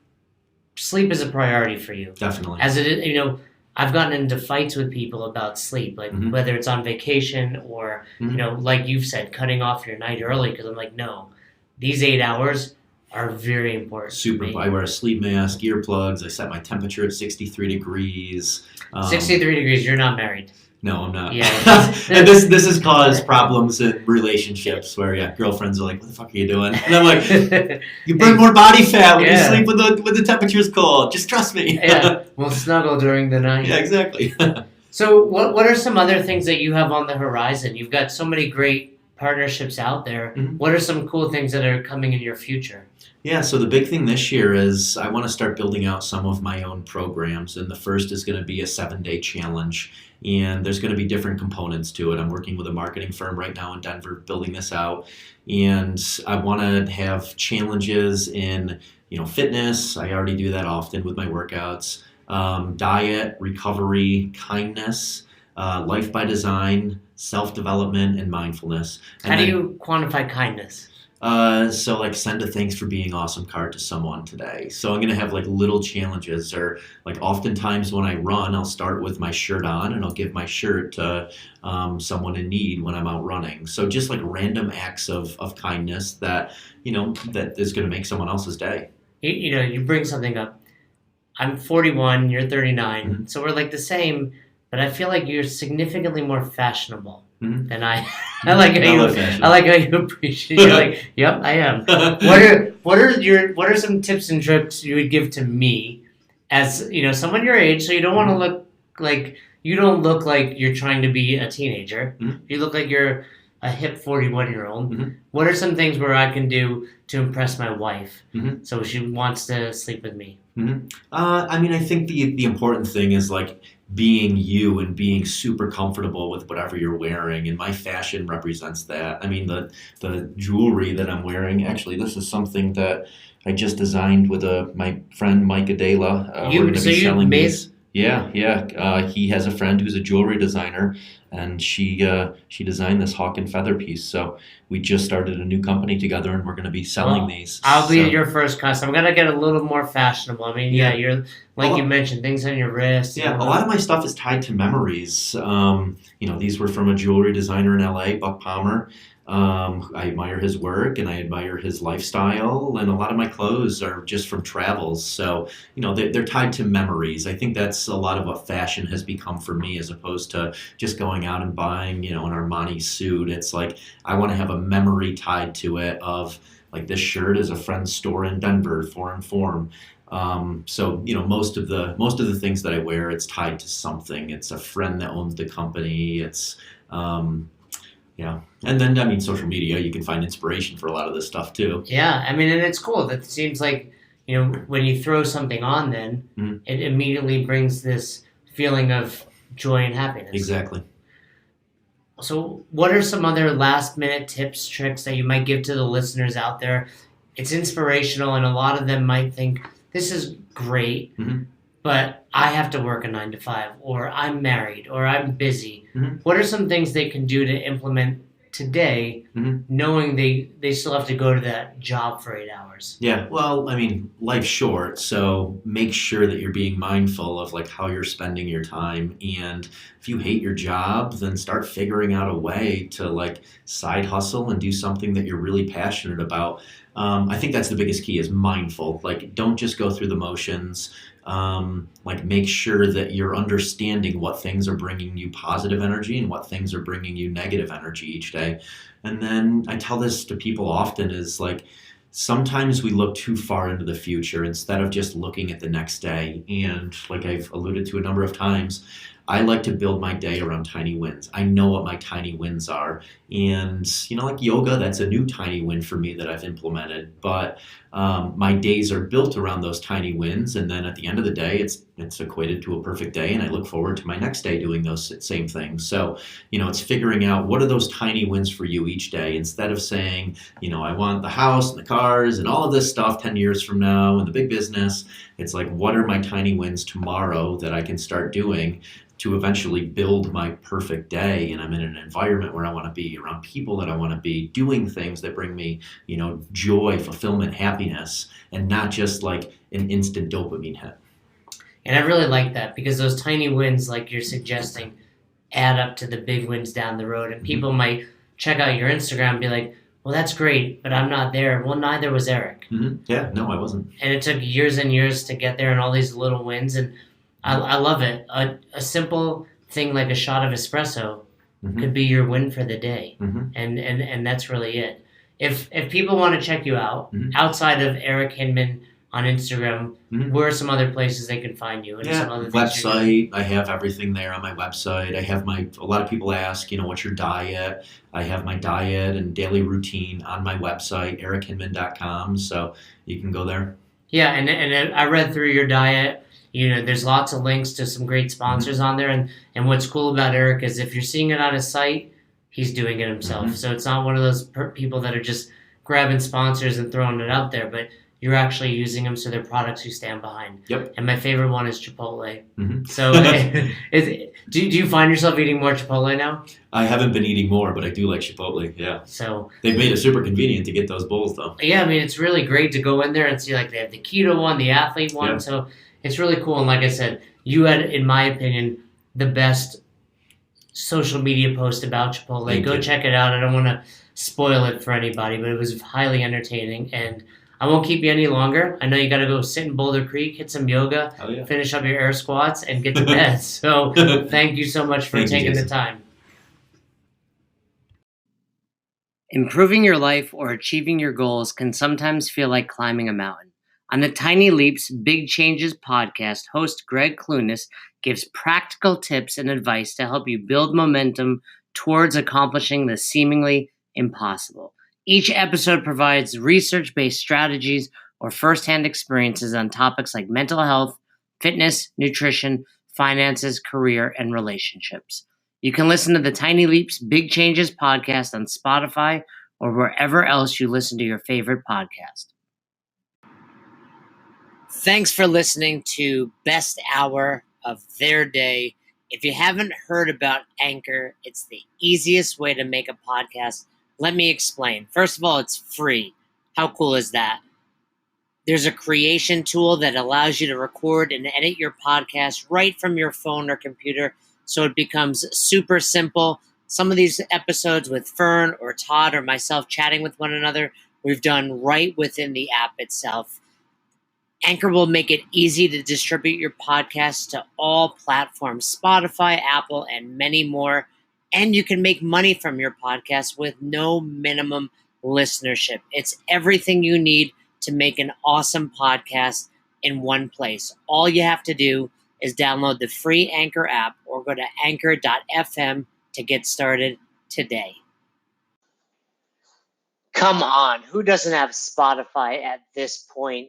sleep as a priority for you. Definitely. As it is, I've gotten into fights with people about sleep, like whether it's on vacation or, like you've said, cutting off your night early, because I'm like, no, these 8 hours are very important. Super. I wear a sleep mask, earplugs. I set my temperature at 63 degrees. 63 degrees, you're not married. No, I'm not. Yeah. And this has caused problems in relationships where girlfriends are like, "What the fuck are you doing?" And I'm like, "You burn more body fat when you sleep when the temperature's cold. Just trust me." Yeah, we'll snuggle during the night. Yeah, exactly. So, what are some other things that you have on the horizon? You've got so many great partnerships out there. What are some cool things that are coming in your future? Yeah, so the big thing this year is I want to start building out some of my own programs, and the first is going to be a 7-day challenge, and there's going to be different components to it. I'm working with a marketing firm right now in Denver building this out, and I want to have challenges in fitness. I already do that often with my workouts, diet, recovery, kindness, life by design, self-development, and mindfulness. And How do you quantify kindness? So like send a thanks for being awesome card to someone today. So I'm going to have like little challenges, or like oftentimes when I run, I'll start with my shirt on and I'll give my shirt to someone in need when I'm out running. So just like random acts of kindness that, that is going to make someone else's day. You bring something up. I'm 41, you're 39, so we're like the same, but I feel like you're significantly more fashionable. And I like how you appreciate. You're like, yep, I am. What are some tips and tricks you would give to me, as someone your age? So you don't want to look like you're trying to be a teenager. You look like you're a hip 41-year-old. What are some things where I can do to impress my wife so she wants to sleep with me? I think the important thing is like being you and being super comfortable with whatever you're wearing, and my fashion represents that. I mean, the jewelry that I'm wearing, actually, this is something that I just designed with my friend Mike Adela. We're going to be selling these. Yeah. He has a friend who's a jewelry designer, and she designed this hawk and feather piece. So we just started a new company together, and we're going to be selling these. I'll be your first customer. I'm going to get a little more fashionable. I mean, you're you mentioned, things on your wrist. Yeah, a lot of my stuff is tied to memories. These were from a jewelry designer in LA, Buck Palmer. I admire his work and I admire his lifestyle, and a lot of my clothes are just from travels. So, they're tied to memories. I think that's a lot of what fashion has become for me, as opposed to just going out and buying, an Armani suit. It's like, I want to have a memory tied to it of like, this shirt is a friend's store in Denver, Foreign Form. So, most of the things that I wear, it's tied to something. It's a friend that owns the company. It's, yeah. And then, social media, you can find inspiration for a lot of this stuff too. Yeah. And it's cool. That seems like, when you throw something on, then it immediately brings this feeling of joy and happiness. Exactly. So what are some other last minute tips, tricks that you might give to the listeners out there? It's inspirational, and a lot of them might think, this is great, but I have to work a 9 to 5, or I'm married, or I'm busy. What are some things they can do to implement today, knowing they still have to go to that job for 8 hours? Yeah, well, life's short, so make sure that you're being mindful of like how you're spending your time. And if you hate your job, then start figuring out a way to like side hustle and do something that you're really passionate about. I think that's the biggest key, is mindful. Like, don't just go through the motions. Make sure that you're understanding what things are bringing you positive energy and what things are bringing you negative energy each day. And then I tell this to people often, is like, sometimes we look too far into the future instead of just looking at the next day. And like I've alluded to a number of times, I like to build my day around tiny wins. I know what my tiny wins are. And, like yoga, that's a new tiny win for me that I've implemented. But my days are built around those tiny wins. And then at the end of the day, it's it's equated to a perfect day, and I look forward to my next day doing those same things. So, it's figuring out what are those tiny wins for you each day, instead of saying, I want the house and the cars and all of this stuff 10 years from now and the big business. It's like, what are my tiny wins tomorrow that I can start doing to eventually build my perfect day? And I'm in an environment where I want to be, around people that I want to be, doing things that bring me, joy, fulfillment, happiness, and not just like an instant dopamine hit. And I really like that, because those tiny wins, like you're suggesting, add up to the big wins down the road. And people might check out your Instagram and be like, well, that's great, but I'm not there. Well, neither was Eric. Mm-hmm. Yeah, no, I wasn't. And it took years and years to get there, and all these little wins. And I love it. A simple thing like a shot of espresso could be your win for the day. And that's really it. If people want to check you out, outside of Eric Hinman on Instagram, where are some other places they can find you? And some other website. I have everything there on my website. I have a lot of people ask, what's your diet? I have my diet and daily routine on my website, erichinman.com. So you can go there. Yeah, and I read through your diet. There's lots of links to some great sponsors on there. And what's cool about Eric is if you're seeing it on his site, he's doing it himself. So it's not one of those people that are just grabbing sponsors and throwing it out there, but you're actually using them, so they're products you stand behind. Yep. And my favorite one is Chipotle. So do you find yourself eating more Chipotle now? I haven't been eating more, but I do like Chipotle, yeah. So they've made it super convenient to get those bowls, though. Yeah, I mean, it's really great to go in there and see, like, they have the keto one, the athlete one. Yeah. So it's really cool. And like I said, you had, in my opinion, the best social media post about Chipotle. Go check it out. I don't want to spoil it for anybody, but it was highly entertaining. And I won't keep you any longer. I know you got to go sit in Boulder Creek, hit some yoga, finish up your air squats, and get to bed. So thank you so much for taking the time. Improving your life or achieving your goals can sometimes feel like climbing a mountain. On the Tiny Leaps, Big Changes podcast, host Greg Clunas gives practical tips and advice to help you build momentum towards accomplishing the seemingly impossible. Each episode provides research-based strategies or firsthand experiences on topics like mental health, fitness, nutrition, finances, career, and relationships. You can listen to the Tiny Leaps Big Changes podcast on Spotify or wherever else you listen to your favorite podcast. Thanks for listening to Best Hour of Their Day. If you haven't heard about Anchor, it's the easiest way to make a podcast. Let me explain. First of all, it's free. How cool is that? There's a creation tool that allows you to record and edit your podcast right from your phone or computer, so it becomes super simple. Some of these episodes with Fern or Todd or myself chatting with one another, we've done right within the app itself. Anchor will make it easy to distribute your podcast to all platforms, Spotify, Apple, and many more. And you can make money from your podcast with no minimum listenership. It's everything you need to make an awesome podcast in one place. All you have to do is download the free Anchor app or go to anchor.fm to get started today. Come on, who doesn't have Spotify at this point?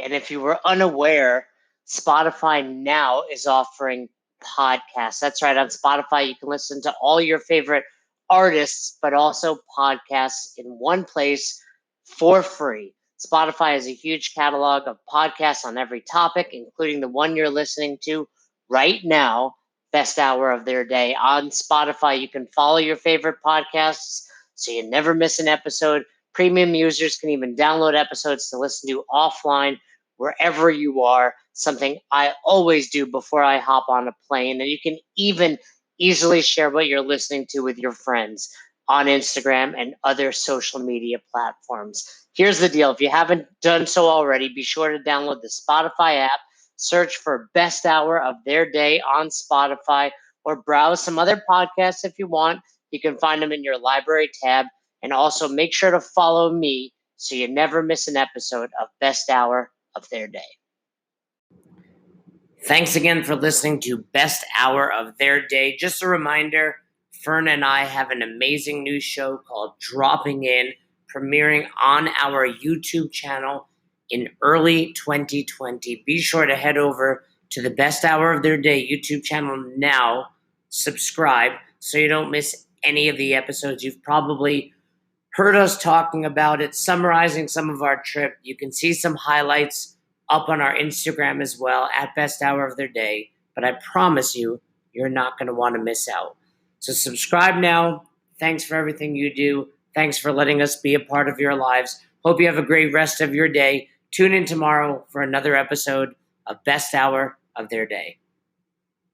And if you were unaware, Spotify now is offering podcasts. That's right. On Spotify, you can listen to all your favorite artists, but also podcasts in one place for free. Spotify has a huge catalog of podcasts on every topic, including the one you're listening to right now, Best Hour of Their Day. On Spotify, you can follow your favorite podcasts so you never miss an episode. Premium users can even download episodes to listen to offline wherever you are, something I always do before I hop on a plane. And you can even easily share what you're listening to with your friends on Instagram and other social media platforms. Here's the deal. If you haven't done so already, be sure to download the Spotify app, search for Best Hour of Their Day on Spotify, or browse some other podcasts if you want. You can find them in your library tab. And also make sure to follow me so you never miss an episode of Best Hour of Their Day. Thanks again for listening to Best Hour of Their Day. Just a reminder, Fern and I have an amazing new show called Dropping In, premiering on our YouTube channel in early 2020. Be sure to head over to the Best Hour of Their Day YouTube channel now. Subscribe so you don't miss any of the episodes. You've probably heard us talking about it, summarizing some of our trip. You can see some highlights up on our Instagram as well, at Best Hour of Their Day. But I promise you, you're not going to want to miss out. So subscribe now. Thanks for everything you do. Thanks for letting us be a part of your lives. Hope you have a great rest of your day. Tune in tomorrow for another episode of Best Hour of Their Day.